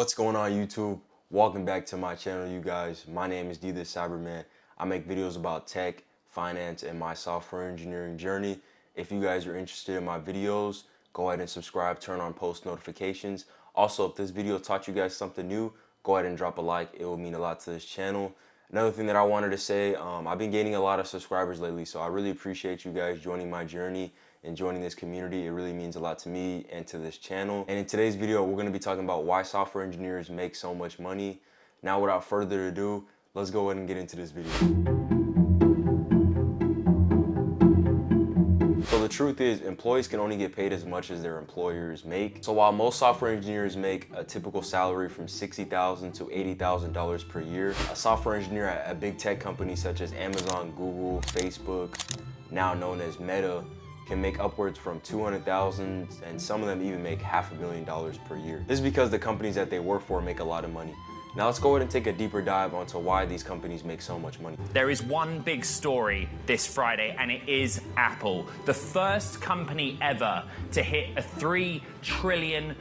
What's going on YouTube? Welcome back to my channel, you guys. My name is D the Cyberman. I make videos about tech, finance, and my software engineering journey. If you guys are interested in my videos, go ahead and subscribe, turn on post notifications. Also, if this video taught you guys something new, go ahead and drop a like. It will mean a lot to this channel. Another thing that I wanted to say, I've been gaining a lot of subscribers lately, so I really appreciate you guys joining my journey and joining this community. It really means a lot to me and to this channel. And in today's video, we're going to be talking about why software engineers make so much money. Now, without further ado, let's go ahead and get into this video. So the truth is, employees can only get paid as much as their employers make. So while most software engineers make a typical salary from $60,000 to $80,000 per year, a software engineer at a big tech company such as Amazon, Google, Facebook, now known as Meta, can make upwards from $200,000, and some of them even make $500,000 per year. This is because the companies that they work for make a lot of money. Now let's go ahead and take a deeper dive onto why these companies make so much money. There is one big story this Friday, and it is Apple, the first company ever to hit a $3 trillion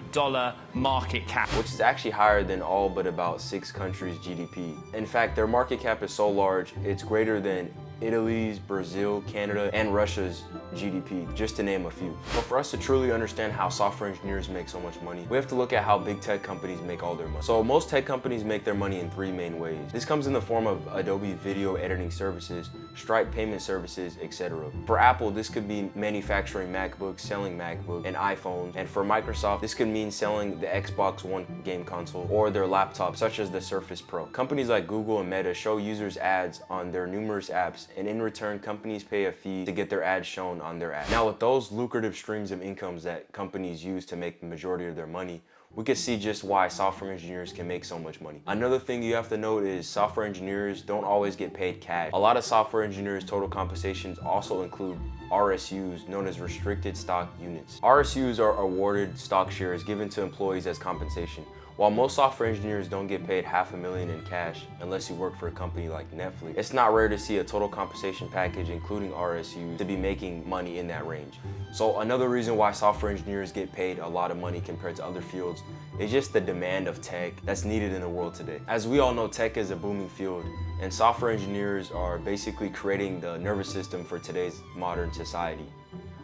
market cap. Which is actually higher than all but about 6 countries' GDP. In fact, their market cap is so large, it's greater than Italy's, Brazil, Canada, and Russia's GDP, just to name a few. But for us to truly understand how software engineers make so much money, we have to look at how big tech companies make all their money. So most tech companies make their money in 3 main ways. This comes in the form of Adobe video editing services, Stripe payment services, etc. For Apple, this could be manufacturing MacBooks, selling MacBooks and iPhones. And for Microsoft, this could mean selling the Xbox One game console or their laptops, such as the Surface Pro. Companies like Google and Meta show users ads on their numerous apps, and in return, companies pay a fee to get their ads shown on their app. Now, with those lucrative streams of incomes that companies use to make the majority of their money, we can see just why software engineers can make so much money. Another thing you have to note is software engineers don't always get paid cash. A lot of software engineers' total compensations also include RSUs, known as restricted stock units. RSUs are awarded stock shares given to employees as compensation. While most software engineers don't get paid $500,000 in cash unless you work for a company like Netflix, it's not rare to see a total compensation package including RSUs to be making money in that range. So another reason why software engineers get paid a lot of money compared to other fields is just the demand of tech that's needed in the world today. As we all know, tech is a booming field, and software engineers are basically creating the nervous system for today's modern society.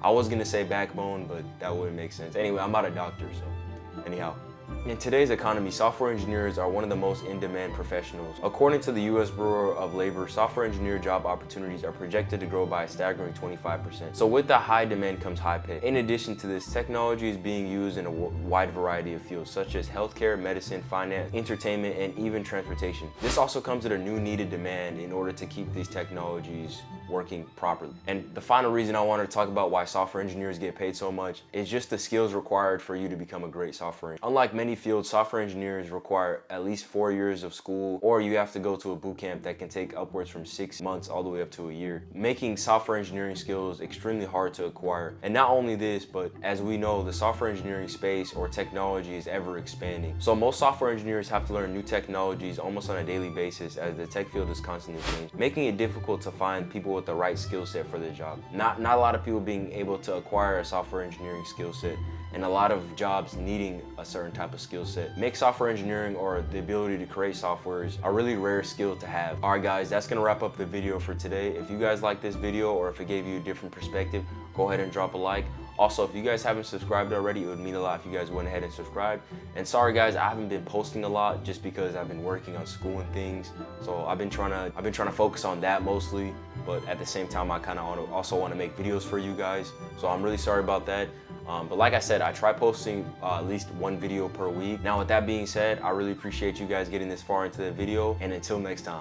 I was gonna say backbone, but that wouldn't make sense. Anyway, I'm not a doctor, so anyhow. In today's economy, software engineers are one of the most in-demand professionals. According to the U.S. Bureau of Labor, software engineer job opportunities are projected to grow by a staggering 25%. So with the high demand comes high pay. In addition to this, technology is being used in a wide variety of fields, such as healthcare, medicine, finance, entertainment, and even transportation. This also comes at a new needed demand in order to keep these technologies working properly. And the final reason I wanted to talk about why software engineers get paid so much is just the skills required for you to become a great software engineer. Unlike many fields, software engineers require at least 4 years of school, or you have to go to a boot camp that can take upwards from 6 months all the way up to a year, making software engineering skills extremely hard to acquire. And not only this, but as we know, the software engineering space or technology is ever expanding. So most software engineers have to learn new technologies almost on a daily basis, as the tech field is constantly changing, making it difficult to find people with the right skill set for the job. Not a lot of people being able to acquire a software engineering skill set, and a lot of jobs needing a certain type of skill set. Make software engineering, or the ability to create softwares, a really rare skill to have. All right guys, that's gonna wrap up the video for today. If you guys like this video, or if it gave you a different perspective, go ahead and drop a like. Also, if you guys haven't subscribed already, it would mean a lot if you guys went ahead and subscribed. And sorry guys, I haven't been posting a lot just because I've been working on school and things. So I've been trying to focus on that mostly, but at the same time, I kind of also want to make videos for you guys. So I'm really sorry about that. But like I said, I try posting at least 1 video per week. Now with that being said, I really appreciate you guys getting this far into the video, and until next time.